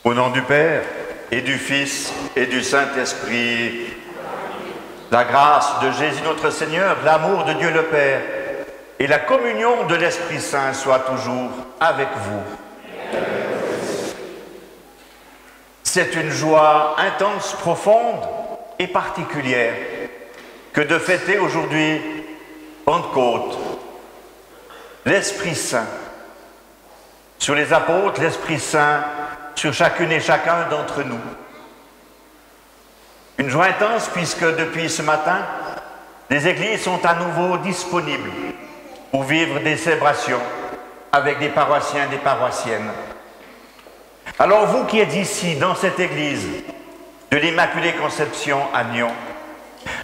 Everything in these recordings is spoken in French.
Au nom du Père, et du Fils, et du Saint-Esprit, la grâce de Jésus notre Seigneur, l'amour de Dieu le Père, et la communion de l'Esprit Saint soient toujours avec vous. C'est une joie intense, profonde et particulière que de fêter aujourd'hui Pentecôte, l'Esprit Saint. Sur les apôtres, l'Esprit Saint sur chacune et chacun d'entre nous. Une joie intense puisque depuis ce matin, les églises sont à nouveau disponibles pour vivre des célébrations avec des paroissiens et des paroissiennes. Alors vous qui êtes ici, dans cette église de l'Immaculée Conception à Nyon,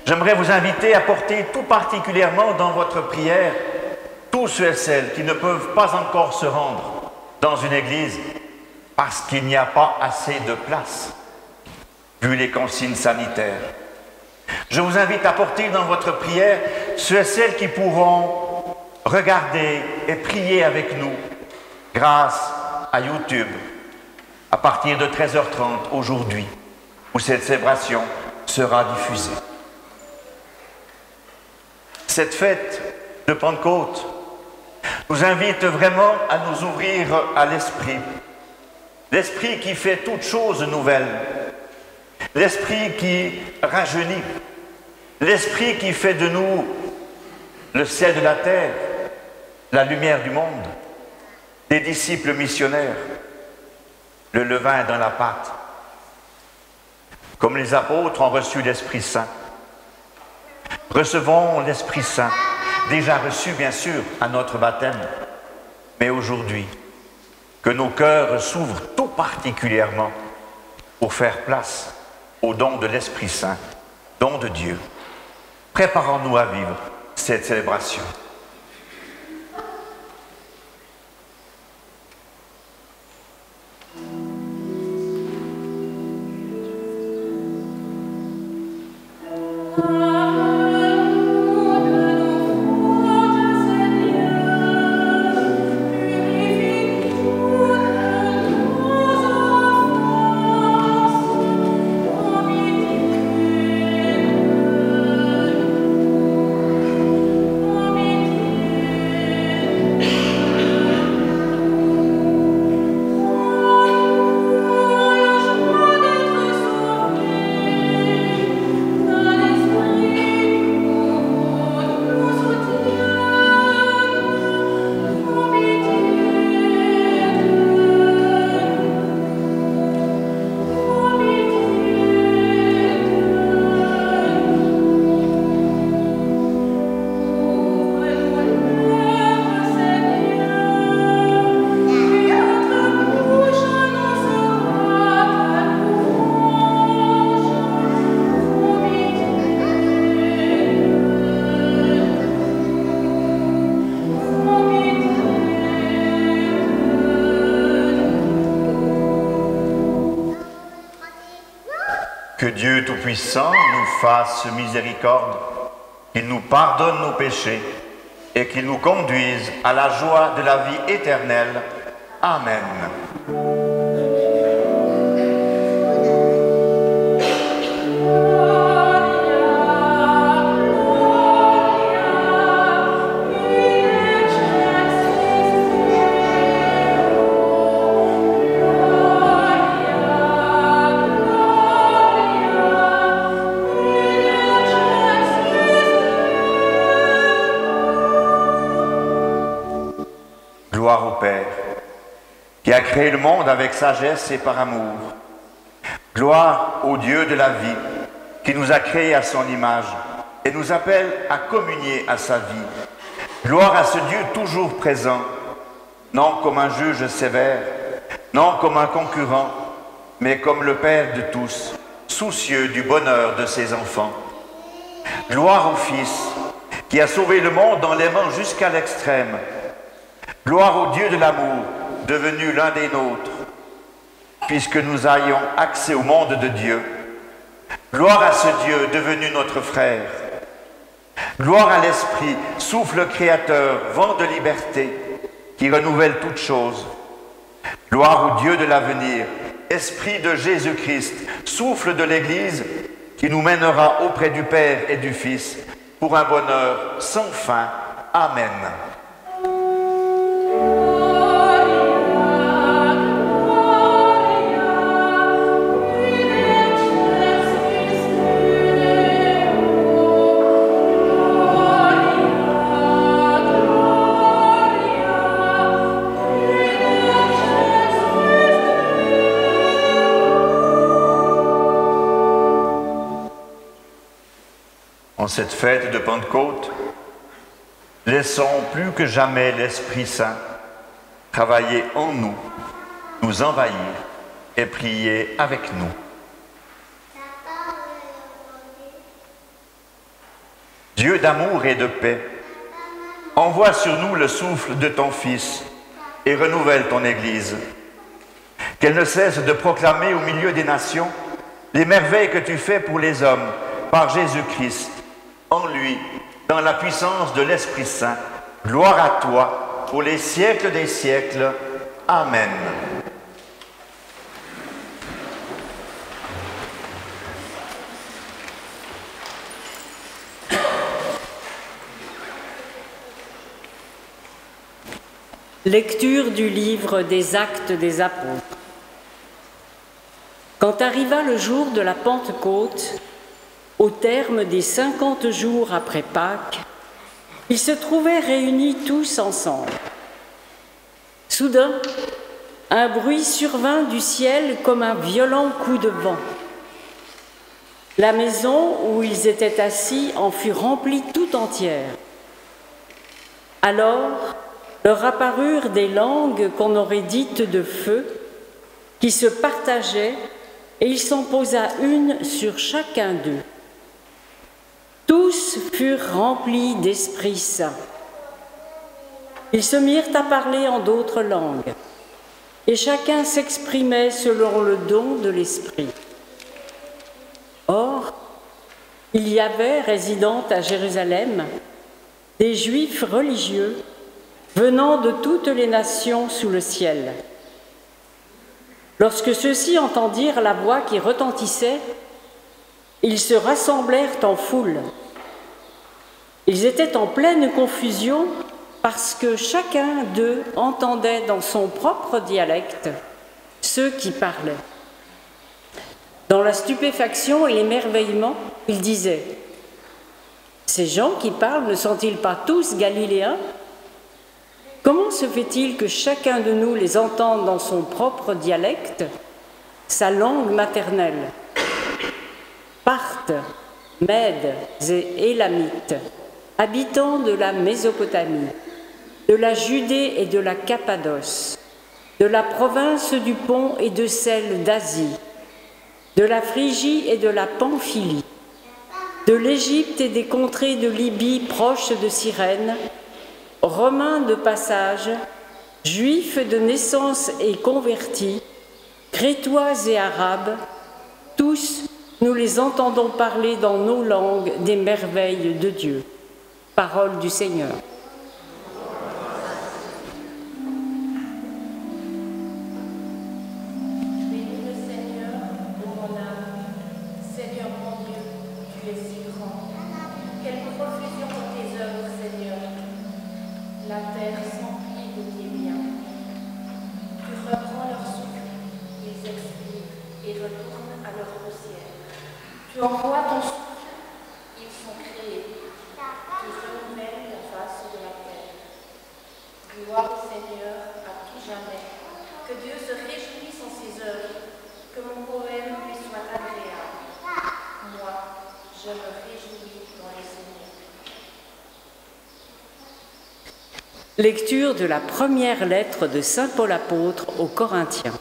j'aimerais vous inviter à porter tout particulièrement dans votre prière tous ceux et celles qui ne peuvent pas encore se rendre dans une église parce qu'il n'y a pas assez de place, vu les consignes sanitaires. Je vous invite à porter dans votre prière ceux et celles qui pourront regarder et prier avec nous grâce à YouTube à partir de 13h30 aujourd'hui, où cette célébration sera diffusée. Cette fête de Pentecôte nous invite vraiment à nous ouvrir à l'Esprit. L'Esprit qui fait toutes choses nouvelles, l'Esprit qui rajeunit, l'Esprit qui fait de nous le ciel de la terre, la lumière du monde, des disciples missionnaires, le levain dans la pâte. Comme les apôtres ont reçu l'Esprit Saint, recevons l'Esprit Saint, déjà reçu bien sûr à notre baptême, mais aujourd'hui, que nos cœurs s'ouvrent tout particulièrement pour faire place au don de l'Esprit Saint, don de Dieu. Préparons-nous à vivre cette célébration. Esprit Que Dieu Tout-Puissant nous fasse miséricorde, qu'il nous pardonne nos péchés et qu'il nous conduise à la joie de la vie éternelle. Amen. Gloire au Père, qui a créé le monde avec sagesse et par amour. Gloire au Dieu de la vie, qui nous a créés à son image et nous appelle à communier à sa vie. Gloire à ce Dieu toujours présent, non comme un juge sévère, non comme un concurrent, mais comme le Père de tous, soucieux du bonheur de ses enfants. Gloire au Fils, qui a sauvé le monde en l'aimant jusqu'à l'extrême. Gloire au Dieu de l'amour, devenu l'un des nôtres, puisque nous ayons accès au monde de Dieu. Gloire à ce Dieu devenu notre frère. Gloire à l'Esprit, souffle créateur, vent de liberté, qui renouvelle toutes choses. Gloire au Dieu de l'avenir, Esprit de Jésus-Christ, souffle de l'Église, qui nous mènera auprès du Père et du Fils, pour un bonheur sans fin. Amen. En cette fête de Pentecôte, laissons plus que jamais l'Esprit Saint travailler en nous, nous envahir et prier avec nous. Dieu d'amour et de paix, envoie sur nous le souffle de ton Fils et renouvelle ton Église. Qu'elle ne cesse de proclamer au milieu des nations les merveilles que tu fais pour les hommes par Jésus-Christ. En lui, dans la puissance de l'Esprit Saint, gloire à toi pour les siècles des siècles. Amen. Lecture du livre des Actes des Apôtres. Quand arriva le jour de la Pentecôte, au terme des 50 jours après Pâques, ils se trouvaient réunis tous ensemble. Soudain, un bruit survint du ciel comme un violent coup de vent. La maison où ils étaient assis en fut remplie tout entière. Alors leur apparurent des langues qu'on aurait dites de feu, qui se partageaient, et il s'en posa une sur chacun d'eux. Tous furent remplis d'Esprit Saint. Ils se mirent à parler en d'autres langues, et chacun s'exprimait selon le don de l'Esprit. Or, il y avait, résidant à Jérusalem, des Juifs religieux venant de toutes les nations sous le ciel. Lorsque ceux-ci entendirent la voix qui retentissait, ils se rassemblèrent en foule. Ils étaient en pleine confusion parce que chacun d'eux entendait dans son propre dialecte ceux qui parlaient. Dans la stupéfaction et l'émerveillement, ils disaient « Ces gens qui parlent ne sont-ils pas tous galiléens ? Comment se fait-il que chacun de nous les entende dans son propre dialecte, sa langue maternelle ? Parthes, Mèdes et Élamites, habitants de la Mésopotamie, de la Judée et de la Cappadoce, de la province du Pont et de celle d'Asie, de la Phrygie et de la Pamphylie, de l'Égypte et des contrées de Libye proches de Cyrène, Romains de passage, Juifs de naissance et convertis, Crétois et Arabes, tous nous les entendons parler dans nos langues des merveilles de Dieu. Parole du Seigneur. Lecture de la première lettre de saint Paul apôtre aux Corinthiens.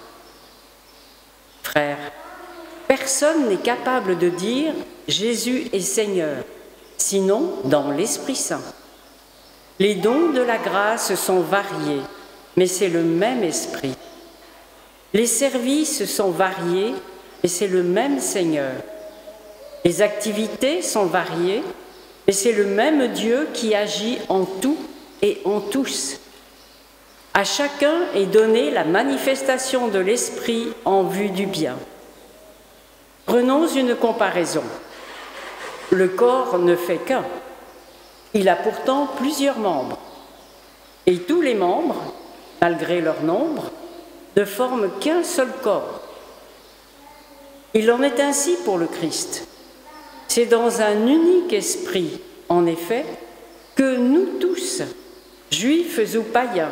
Frères, personne n'est capable de dire « Jésus est Seigneur », sinon dans l'Esprit Saint. Les dons de la grâce sont variés, mais c'est le même Esprit. Les services sont variés, mais c'est le même Seigneur. Les activités sont variées, mais c'est le même Dieu qui agit en tout et en tous. À chacun est donnée la manifestation de l'Esprit en vue du bien. Prenons une comparaison. Le corps ne fait qu'un. Il a pourtant plusieurs membres. Et tous les membres, malgré leur nombre, ne forment qu'un seul corps. Il en est ainsi pour le Christ. C'est dans un unique esprit, en effet, que nous tous, juifs ou païens,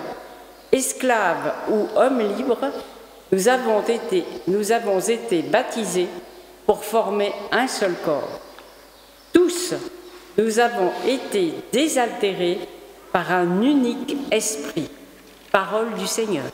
esclaves ou hommes libres, nous avons été baptisés pour former un seul corps. Tous, nous avons été désaltérés par un unique esprit. Parole du Seigneur.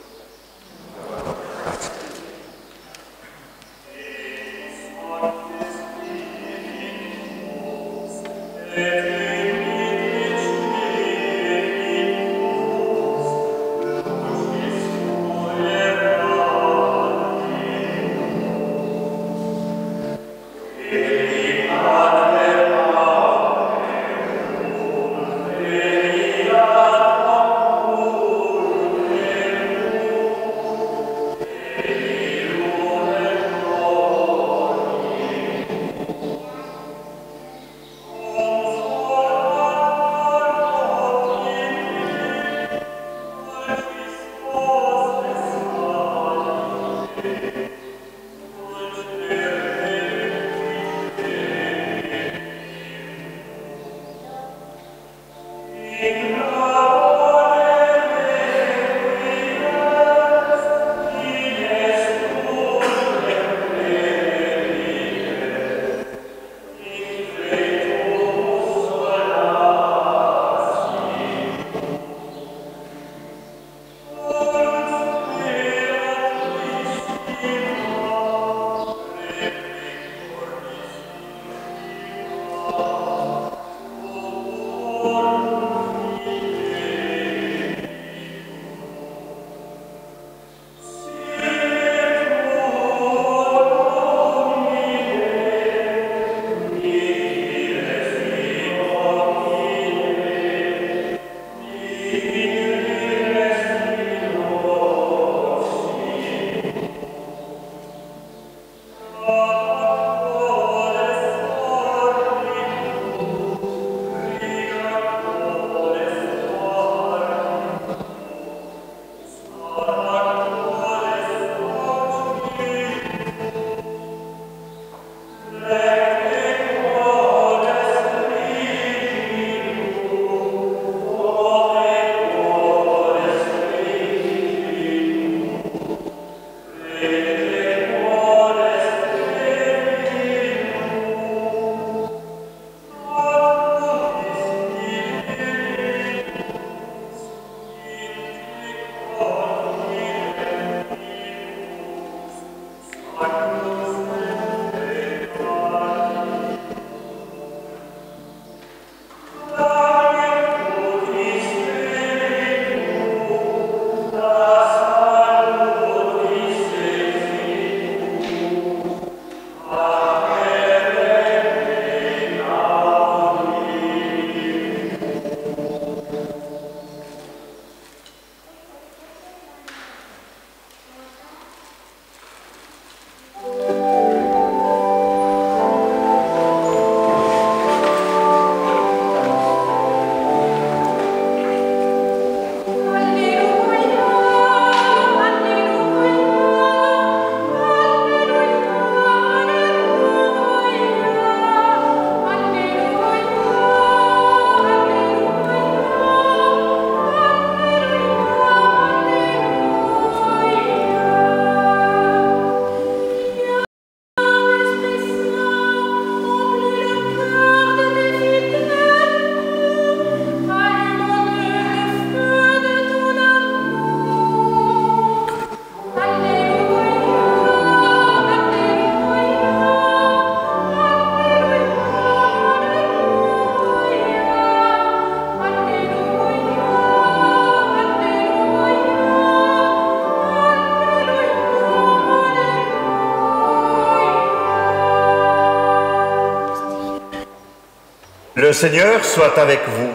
Le Seigneur soit avec vous.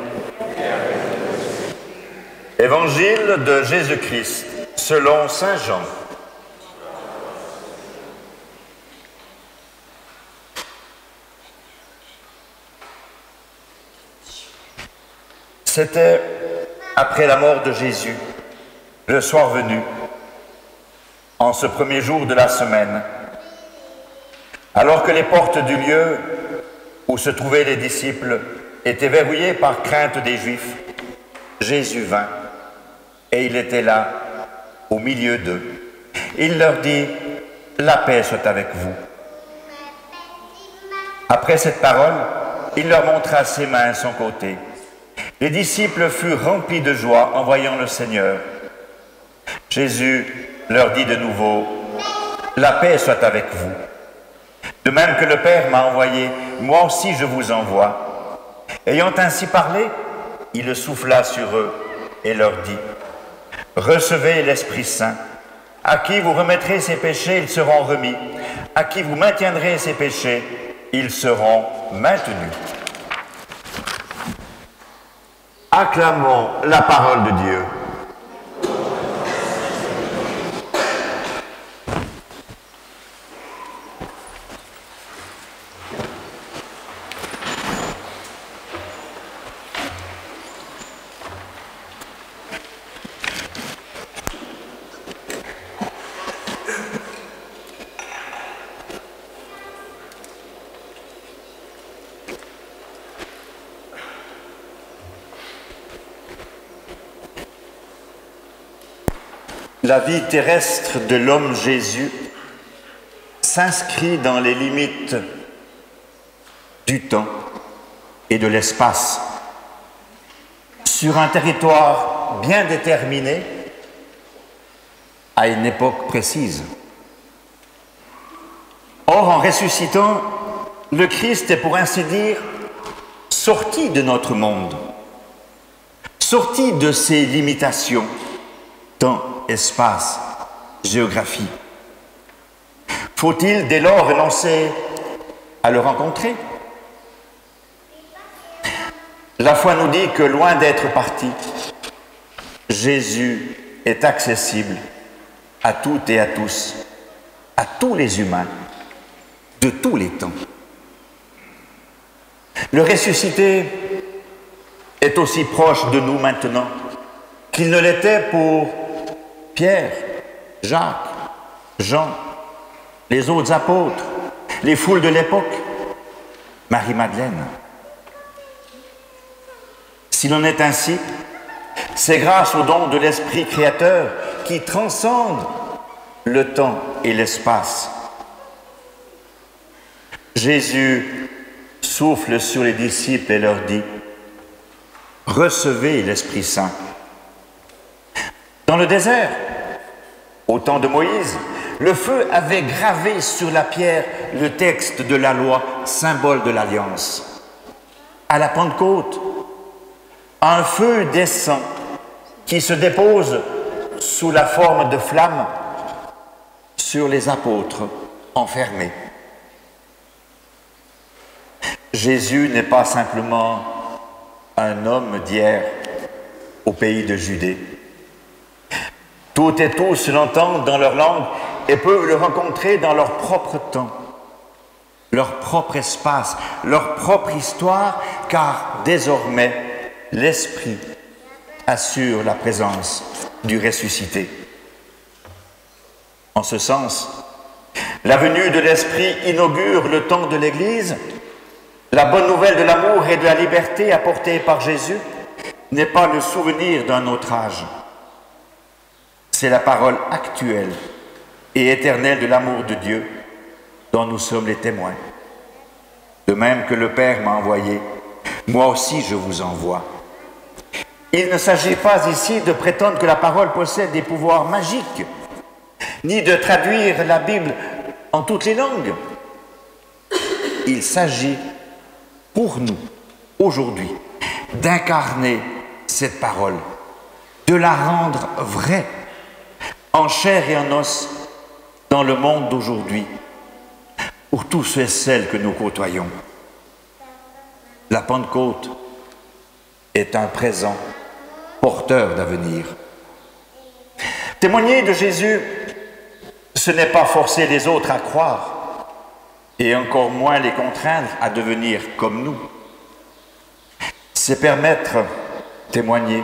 Évangile de Jésus-Christ selon saint Jean. C'était après la mort de Jésus, le soir venu, en ce premier jour de la semaine, alors que les portes du lieu où se trouvaient les disciples étaient verrouillées par crainte des Juifs, Jésus vint, et il était là, au milieu d'eux. Il leur dit, « La paix soit avec vous. » Après cette parole, il leur montra ses mains à son côté. Les disciples furent remplis de joie en voyant le Seigneur. Jésus leur dit de nouveau, « La paix soit avec vous. De même que le Père m'a envoyé, moi aussi je vous envoie. » Ayant ainsi parlé, il le souffla sur eux et leur dit, « Recevez l'Esprit Saint. À qui vous remettrez ses péchés, ils seront remis. À qui vous maintiendrez ses péchés, ils seront maintenus. » Acclamons la parole de Dieu. La vie terrestre de l'homme Jésus s'inscrit dans les limites du temps et de l'espace, sur un territoire bien déterminé, à une époque précise. Or, en ressuscitant, le Christ est pour ainsi dire sorti de notre monde, sorti de ses limitations, temps, espace, géographie. Faut-il dès lors renoncer à le rencontrer? La foi nous dit que loin d'être parti, Jésus est accessible à toutes et à tous, à tous les humains, de tous les temps. Le ressuscité est aussi proche de nous maintenant qu'il ne l'était pour Pierre, Jacques, Jean, les autres apôtres, les foules de l'époque, Marie-Madeleine. S'il en est ainsi, c'est grâce au don de l'Esprit créateur qui transcende le temps et l'espace. Jésus souffle sur les disciples et leur dit « Recevez l'Esprit Saint ». Dans le désert, au temps de Moïse, le feu avait gravé sur la pierre le texte de la loi, symbole de l'Alliance. À la Pentecôte, un feu descend qui se dépose sous la forme de flammes sur les apôtres enfermés. Jésus n'est pas simplement un homme d'hier au pays de Judée. Toutes et tous l'entendent dans leur langue et peuvent le rencontrer dans leur propre temps, leur propre espace, leur propre histoire, car désormais, l'Esprit assure la présence du ressuscité. En ce sens, la venue de l'Esprit inaugure le temps de l'Église. La bonne nouvelle de l'amour et de la liberté apportée par Jésus n'est pas le souvenir d'un autre âge. C'est la parole actuelle et éternelle de l'amour de Dieu dont nous sommes les témoins. De même que le Père m'a envoyé, moi aussi je vous envoie. Il ne s'agit pas ici de prétendre que la parole possède des pouvoirs magiques, ni de traduire la Bible en toutes les langues. Il s'agit pour nous, aujourd'hui, d'incarner cette parole, de la rendre vraie, en chair et en os, dans le monde d'aujourd'hui, pour tous ceux et celles que nous côtoyons. La Pentecôte est un présent porteur d'avenir. Témoigner de Jésus, ce n'est pas forcer les autres à croire, et encore moins les contraindre à devenir comme nous. C'est permettre, témoigner,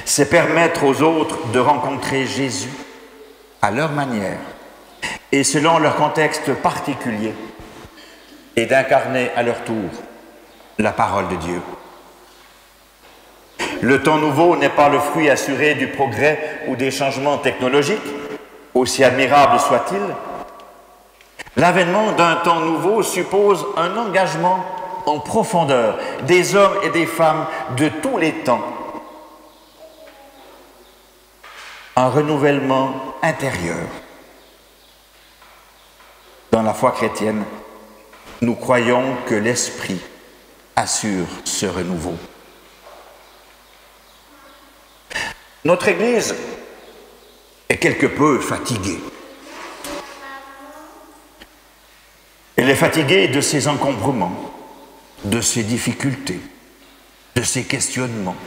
c'est permettre aux autres de rencontrer Jésus à leur manière et selon leur contexte particulier et d'incarner à leur tour la parole de Dieu. Le temps nouveau n'est pas le fruit assuré du progrès ou des changements technologiques, aussi admirables soient-ils. L'avènement d'un temps nouveau suppose un engagement en profondeur des hommes et des femmes de tous les temps, un renouvellement intérieur. Dans la foi chrétienne, nous croyons que l'Esprit assure ce renouveau. Notre Église est quelque peu fatiguée. Elle est fatiguée de ses encombrements, de ses difficultés, de ses questionnements,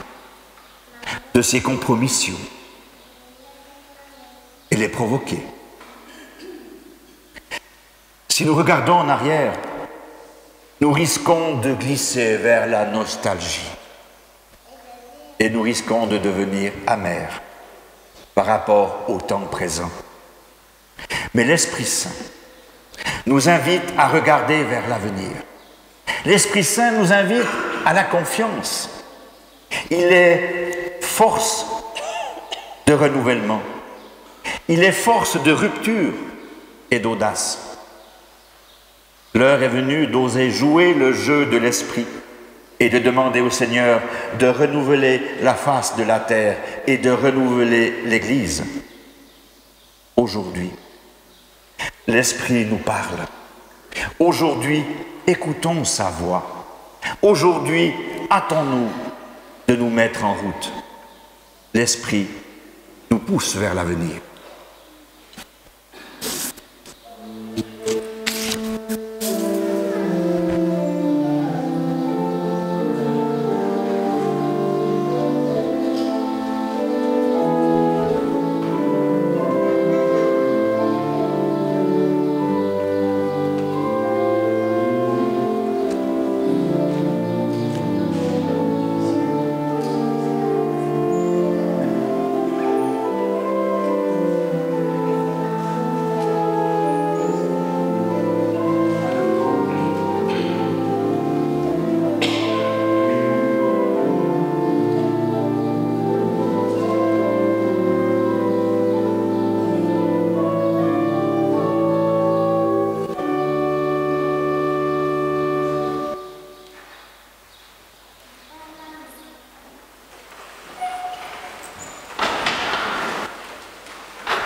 de ses compromissions. Elle est provoquée. Si nous regardons en arrière, nous risquons de glisser vers la nostalgie et nous risquons de devenir amers par rapport au temps présent. Mais l'Esprit Saint nous invite à regarder vers l'avenir. L'Esprit Saint nous invite à la confiance. Il est force de renouvellement. Il est force de rupture et d'audace. L'heure est venue d'oser jouer le jeu de l'Esprit et de demander au Seigneur de renouveler la face de la terre et de renouveler l'Église. Aujourd'hui, l'Esprit nous parle. Aujourd'hui, écoutons sa voix. Aujourd'hui, hâtons-nous de nous mettre en route. L'Esprit nous pousse vers l'avenir.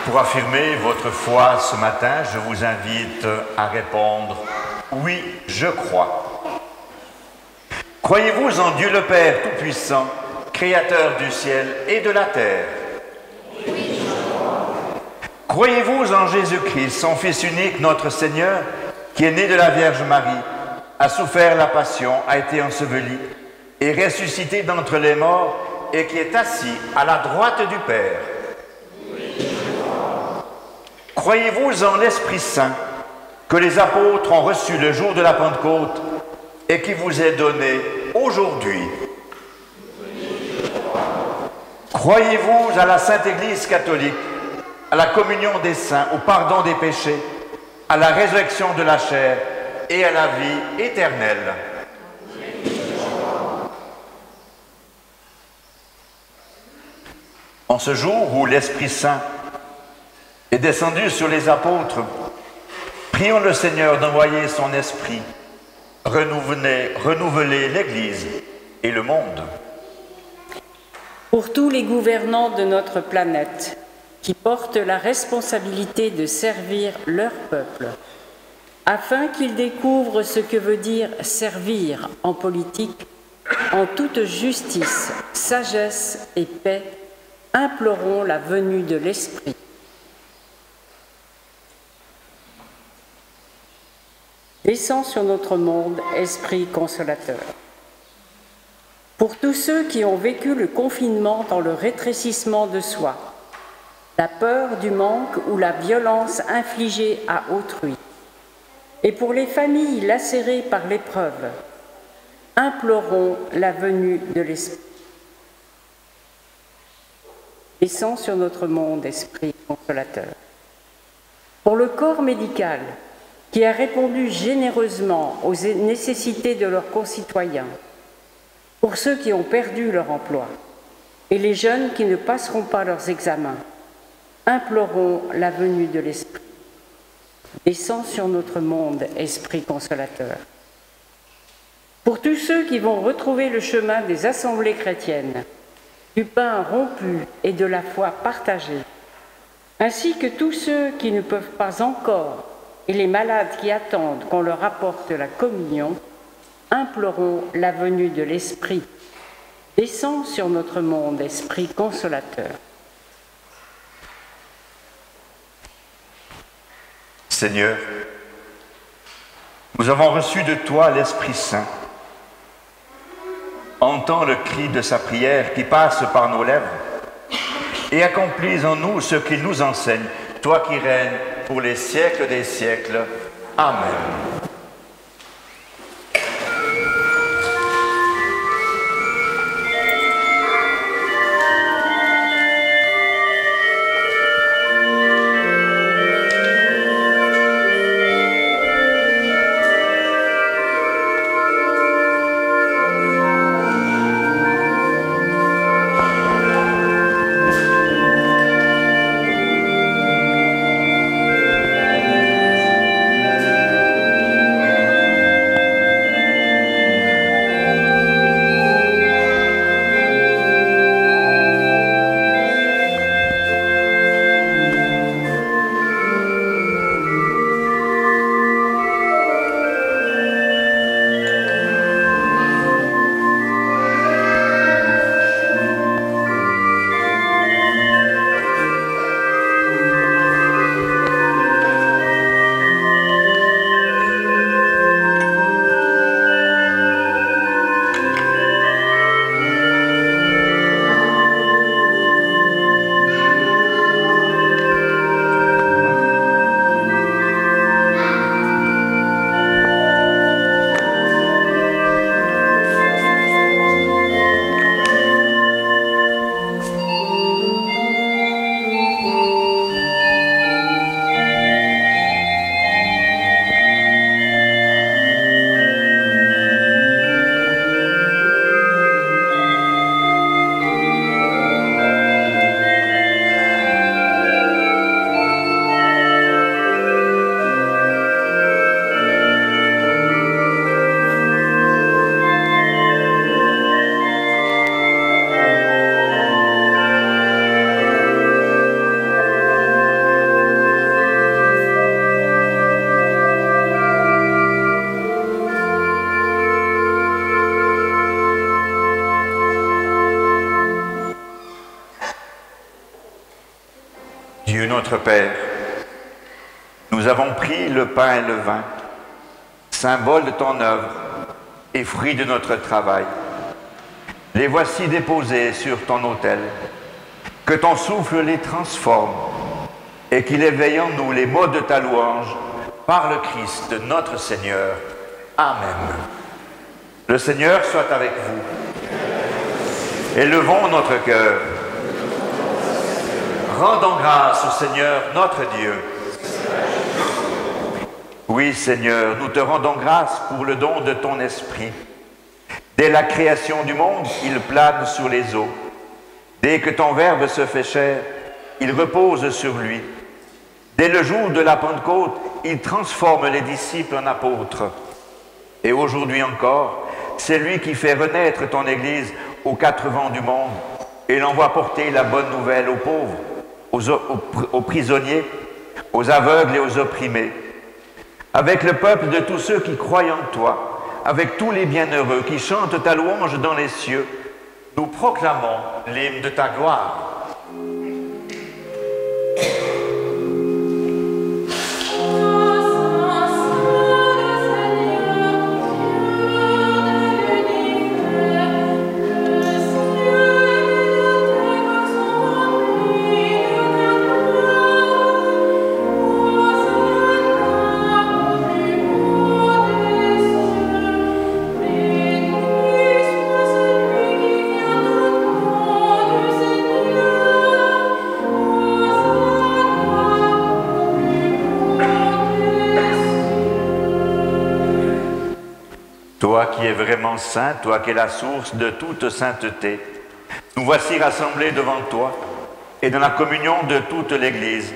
Pour affirmer votre foi ce matin, je vous invite à répondre « Oui, je crois ». Croyez-vous en Dieu le Père Tout-Puissant, Créateur du ciel et de la terre? Oui, je crois. Croyez-vous en Jésus-Christ, son Fils unique, notre Seigneur, qui est né de la Vierge Marie, a souffert la passion, a été enseveli, et ressuscité d'entre les morts, et qui est assis à la droite du Père? Croyez-vous en l'Esprit Saint que les apôtres ont reçu le jour de la Pentecôte et qui vous est donné aujourd'hui? Croyez-vous à la Sainte Église catholique, à la communion des saints, au pardon des péchés, à la résurrection de la chair et à la vie éternelle? En ce jour où l'Esprit Saint est descendu sur les apôtres, prions le Seigneur d'envoyer son esprit, renouveler l'Église et le monde. Pour tous les gouvernants de notre planète qui portent la responsabilité de servir leur peuple, afin qu'ils découvrent ce que veut dire servir en politique, en toute justice, sagesse et paix, implorons la venue de l'Esprit. Descends sur notre monde, Esprit consolateur. Pour tous ceux qui ont vécu le confinement dans le rétrécissement de soi, la peur du manque ou la violence infligée à autrui, et pour les familles lacérées par l'épreuve, implorons la venue de l'Esprit. Descends sur notre monde, Esprit consolateur. Pour le corps médical, qui a répondu généreusement aux nécessités de leurs concitoyens, pour ceux qui ont perdu leur emploi et les jeunes qui ne passeront pas leurs examens, implorons la venue de l'Esprit. Descends sur notre monde, Esprit consolateur. Pour tous ceux qui vont retrouver le chemin des assemblées chrétiennes, du pain rompu et de la foi partagée, ainsi que tous ceux qui ne peuvent pas encore et les malades qui attendent qu'on leur apporte la communion, implorons la venue de l'Esprit. Descends sur notre monde, Esprit consolateur. Seigneur, nous avons reçu de toi l'Esprit Saint. Entends le cri de sa prière qui passe par nos lèvres et accomplis en nous ce qu'il nous enseigne, toi qui règnes pour les siècles des siècles. Amen. Dieu notre Père, nous avons pris le pain et le vin, symbole de ton œuvre et fruit de notre travail. Les voici déposés sur ton autel. Que ton souffle les transforme et qu'il éveille en nous les mots de ta louange par le Christ notre Seigneur. Amen. Le Seigneur soit avec vous. Élevons notre cœur. Rendons grâce au Seigneur notre Dieu. Oui, Seigneur, nous te rendons grâce pour le don de ton Esprit. Dès la création du monde, il plane sur les eaux. Dès que ton Verbe se fait chair, il repose sur lui. Dès le jour de la Pentecôte, il transforme les disciples en apôtres. Et aujourd'hui encore, c'est lui qui fait renaître ton Église aux quatre vents du monde et l'envoie porter la bonne nouvelle aux pauvres, aux prisonniers, aux aveugles et aux opprimés. Avec le peuple de tous ceux qui croient en toi, avec tous les bienheureux qui chantent ta louange dans les cieux, nous proclamons l'hymne de ta gloire. Amen. Toi qui es vraiment saint, toi qui es la source de toute sainteté, nous voici rassemblés devant toi et dans la communion de toute l'Église.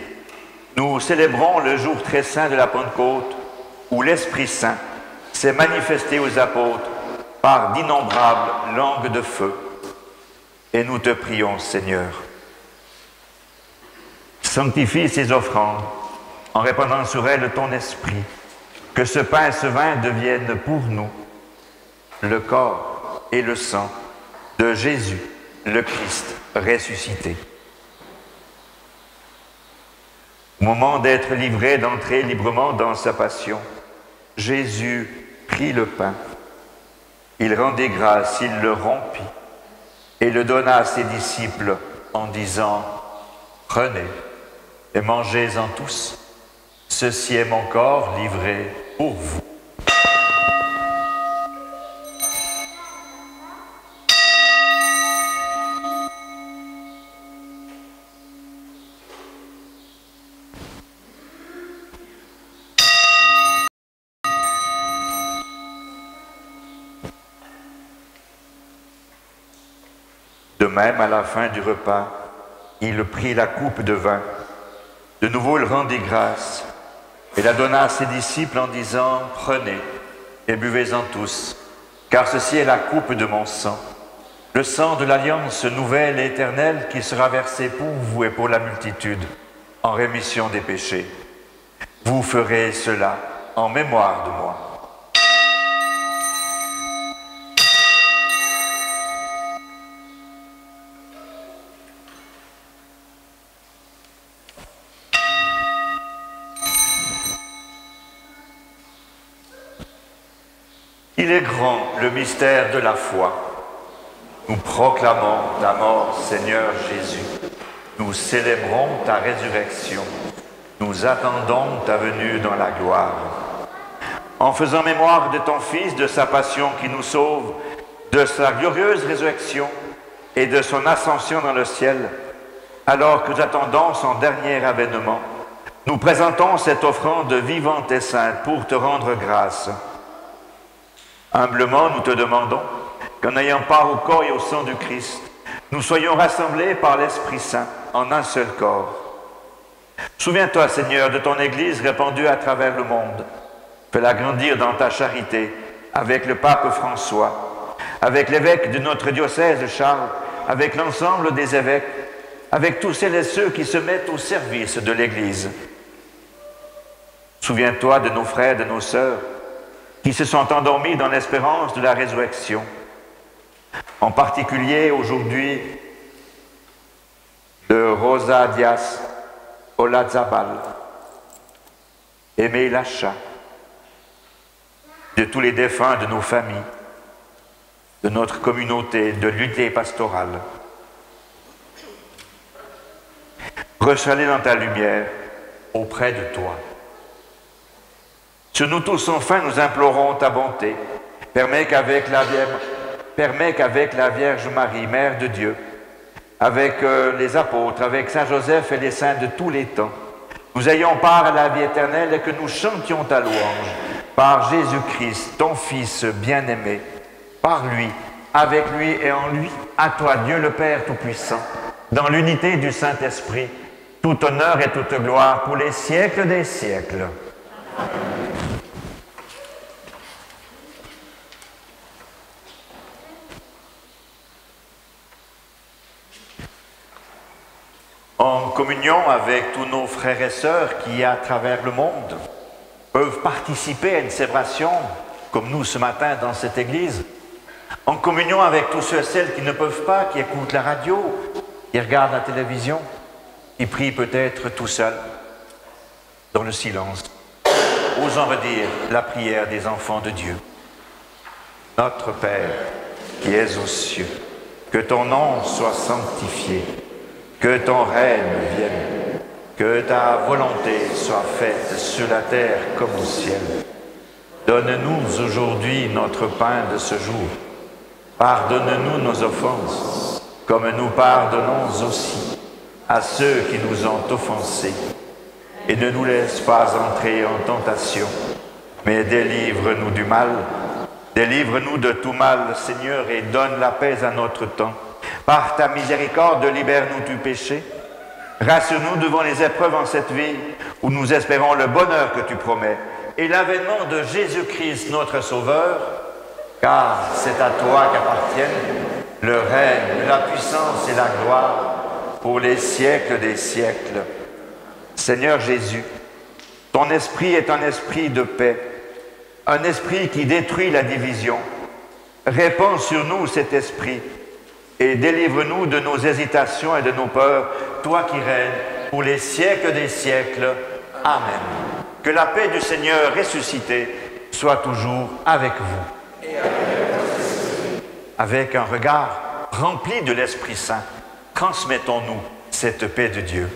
Nous célébrons le jour très saint de la Pentecôte où l'Esprit Saint s'est manifesté aux apôtres par d'innombrables langues de feu. Et nous te prions, Seigneur, sanctifie ces offrandes en répandant sur elles ton esprit, que ce pain et ce vin deviennent pour nous le corps et le sang de Jésus, le Christ ressuscité. Au moment d'être livré, d'entrer librement dans sa passion, Jésus prit le pain, il rendit grâce, il le rompit et le donna à ses disciples en disant « Prenez et mangez-en tous, ceci est mon corps livré pour vous. » De même, à la fin du repas, il prit la coupe de vin. De nouveau, il rendit grâce et la donna à ses disciples en disant « Prenez et buvez-en tous, car ceci est la coupe de mon sang, le sang de l'alliance nouvelle et éternelle qui sera versé pour vous et pour la multitude en rémission des péchés. Vous ferez cela en mémoire de moi. » Il est grand le mystère de la foi. Nous proclamons ta mort, Seigneur Jésus. Nous célébrons ta résurrection. Nous attendons ta venue dans la gloire. En faisant mémoire de ton Fils, de sa passion qui nous sauve, de sa glorieuse résurrection et de son ascension dans le ciel, alors que nous attendons son dernier avènement, nous présentons cette offrande vivante et sainte pour te rendre grâce. Humblement, nous te demandons qu'en ayant part au corps et au sang du Christ, nous soyons rassemblés par l'Esprit Saint en un seul corps. Souviens-toi, Seigneur, de ton Église répandue à travers le monde. Fais-la grandir dans ta charité avec le pape François, avec l'évêque de notre diocèse Charles, avec l'ensemble des évêques, avec tous celles et ceux qui se mettent au service de l'Église. Souviens-toi de nos frères, de nos sœurs, qui se sont endormis dans l'espérance de la résurrection. En particulier aujourd'hui de Rosa Diaz Olazabal, Aimé Lacha, de tous les défunts de nos familles, de notre communauté, de l'unité pastorale. Reçois-les dans ta lumière auprès de toi. Sur nous tous enfin, nous implorons ta bonté. Permets qu'avec la Vierge Marie, Mère de Dieu, avec les apôtres, avec Saint Joseph et les saints de tous les temps, nous ayons part à la vie éternelle et que nous chantions ta louange par Jésus-Christ, ton Fils bien-aimé, par lui, avec lui et en lui, à toi, Dieu le Père Tout-Puissant, dans l'unité du Saint-Esprit, tout honneur et toute gloire pour les siècles des siècles. En communion avec tous nos frères et sœurs qui, à travers le monde, peuvent participer à une célébration, comme nous ce matin dans cette église, en communion avec tous ceux et celles qui ne peuvent pas, qui écoutent la radio, qui regardent la télévision, qui prient peut-être tout seuls, dans le silence, osant redire la prière des enfants de Dieu. Notre Père, qui es aux cieux, que ton nom soit sanctifié, que ton règne vienne, que ta volonté soit faite sur la terre comme au ciel. Donne-nous aujourd'hui notre pain de ce jour. Pardonne-nous nos offenses, comme nous pardonnons aussi à ceux qui nous ont offensés. Et ne nous laisse pas entrer en tentation, mais délivre-nous du mal, Délivre-nous de tout mal, Seigneur, et donne la paix à notre temps. Par ta miséricorde, libère-nous du péché. Rassure-nous devant les épreuves en cette vie, où nous espérons le bonheur que tu promets, et l'avènement de Jésus-Christ, notre Sauveur, car c'est à toi qu'appartiennent le règne, la puissance et la gloire pour les siècles des siècles. Seigneur Jésus, ton esprit est un esprit de paix, un esprit qui détruit la division. Répands sur nous cet esprit et délivre-nous de nos hésitations et de nos peurs, toi qui règnes pour les siècles des siècles. Amen. Que la paix du Seigneur ressuscité soit toujours avec vous. Avec un regard rempli de l'Esprit Saint, transmettons-nous cette paix de Dieu.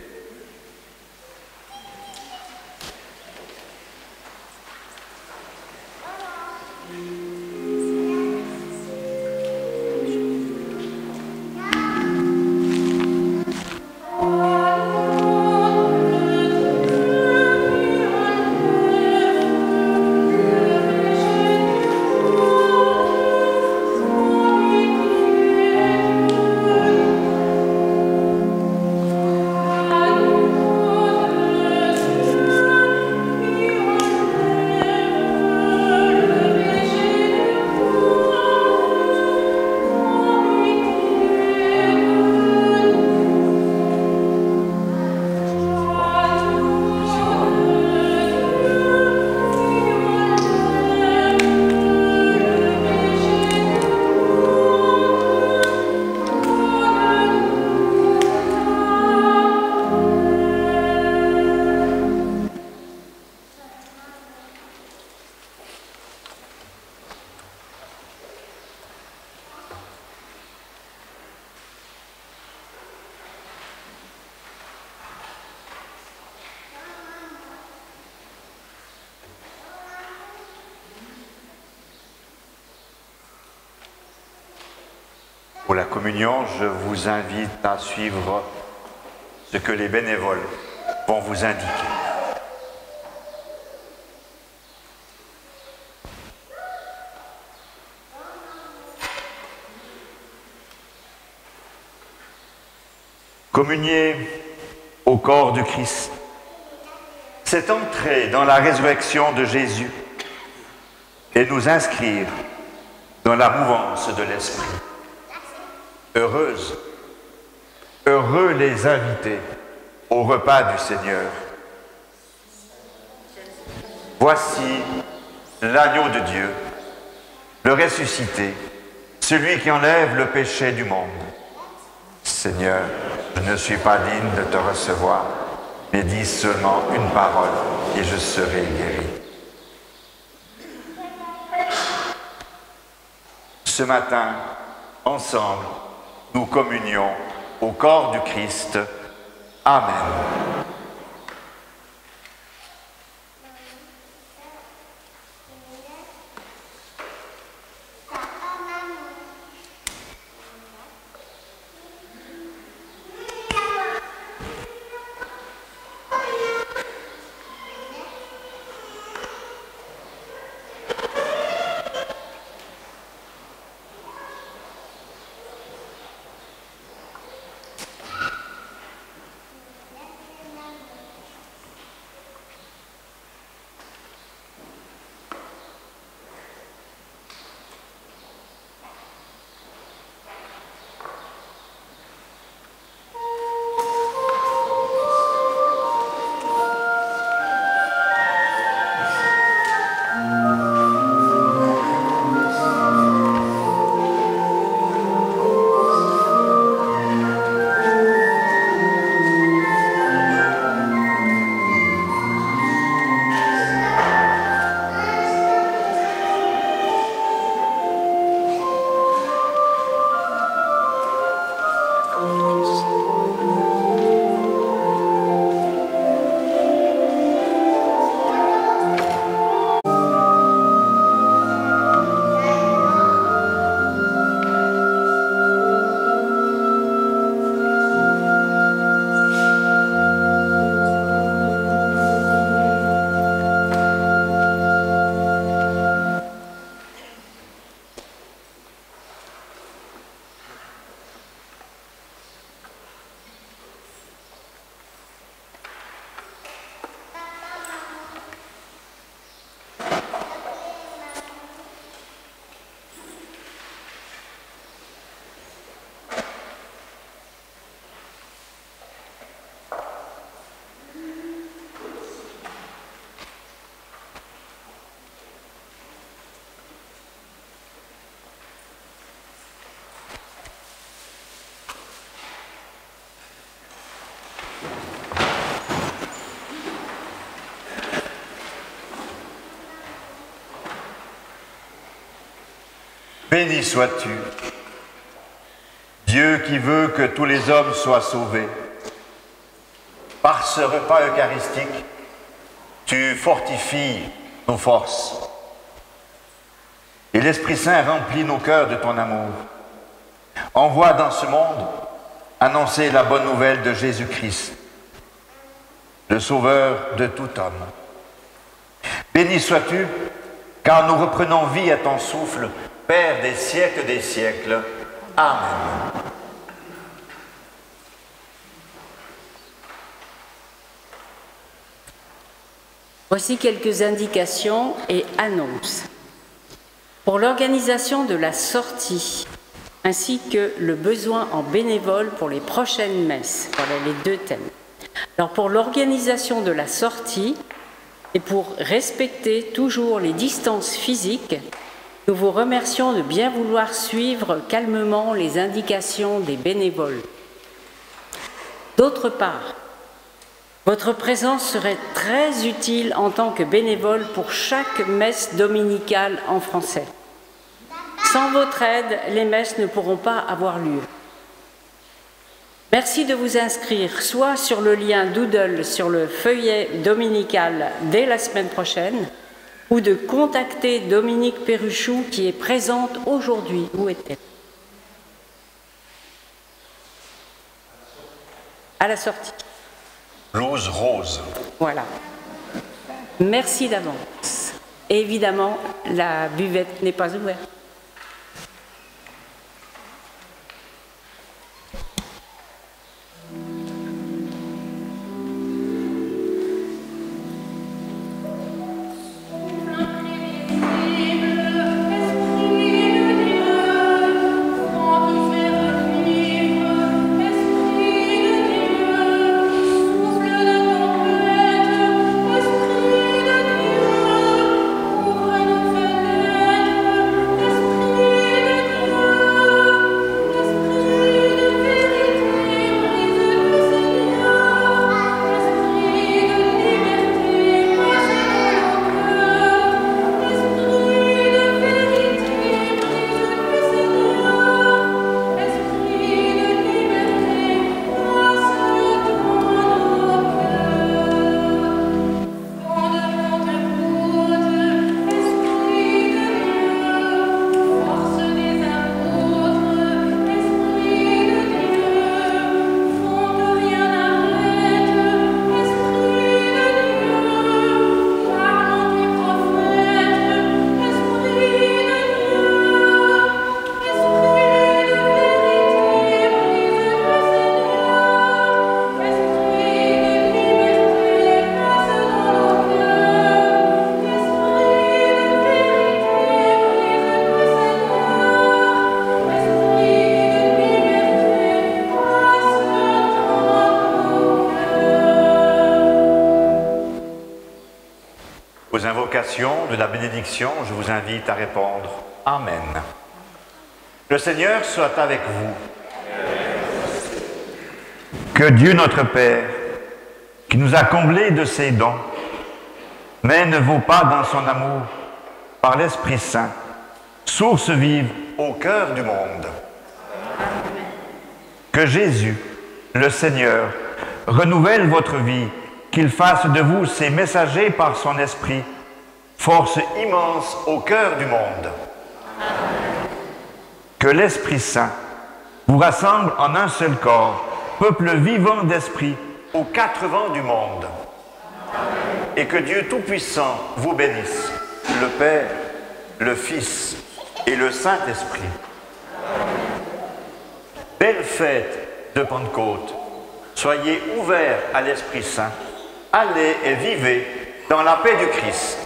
Pour la communion, je vous invite à suivre ce que les bénévoles vont vous indiquer. Communier au corps du Christ, c'est entrer dans la résurrection de Jésus et nous inscrire dans la mouvance de l'Esprit. Heureux les invités au repas du Seigneur. Voici l'agneau de Dieu, le ressuscité, celui qui enlève le péché du monde. Seigneur, je ne suis pas digne de te recevoir, mais dis seulement une parole et je serai guéri. Ce matin, ensemble, nous communions au corps du Christ. Amen. Béni sois-tu, Dieu qui veut que tous les hommes soient sauvés. Par ce repas eucharistique, tu fortifies nos forces. Et l'Esprit Saint remplit nos cœurs de ton amour. Envoie dans ce monde annoncer la bonne nouvelle de Jésus-Christ, le Sauveur de tout homme. Béni sois-tu, car nous reprenons vie à ton souffle, Père des siècles. Amen. Voici quelques indications et annonces. Pour l'organisation de la sortie, ainsi que le besoin en bénévoles pour les prochaines messes, voilà les deux thèmes. Alors pour l'organisation de la sortie et pour respecter toujours les distances physiques, nous vous remercions de bien vouloir suivre calmement les indications des bénévoles. D'autre part, votre présence serait très utile en tant que bénévole pour chaque messe dominicale en français. Sans votre aide, les messes ne pourront pas avoir lieu. Merci de vous inscrire soit sur le lien Doodle sur le feuillet dominical dès la semaine prochaine, ou de contacter Dominique Perruchou qui est présente aujourd'hui. Où est-elle? À la sortie. Blouse rose. Voilà. Merci d'avance. Et évidemment, la buvette n'est pas ouverte. Aux invocations de la bénédiction, je vous invite à répondre « Amen ». Le Seigneur soit avec vous. Que Dieu notre Père, qui nous a comblés de ses dons, mais ne vaut pas dans son amour, par l'Esprit Saint, source vive au cœur du monde. Que Jésus, le Seigneur, renouvelle votre vie, qu'il fasse de vous ses messagers par son esprit, force immense au cœur du monde. Que l'Esprit Saint vous rassemble en un seul corps, peuple vivant d'esprit, aux quatre vents du monde. Et que Dieu Tout-Puissant vous bénisse, le Père, le Fils et le Saint-Esprit. Belle fête de Pentecôte. Soyez ouverts à l'Esprit Saint. Allez et vivez dans la paix du Christ.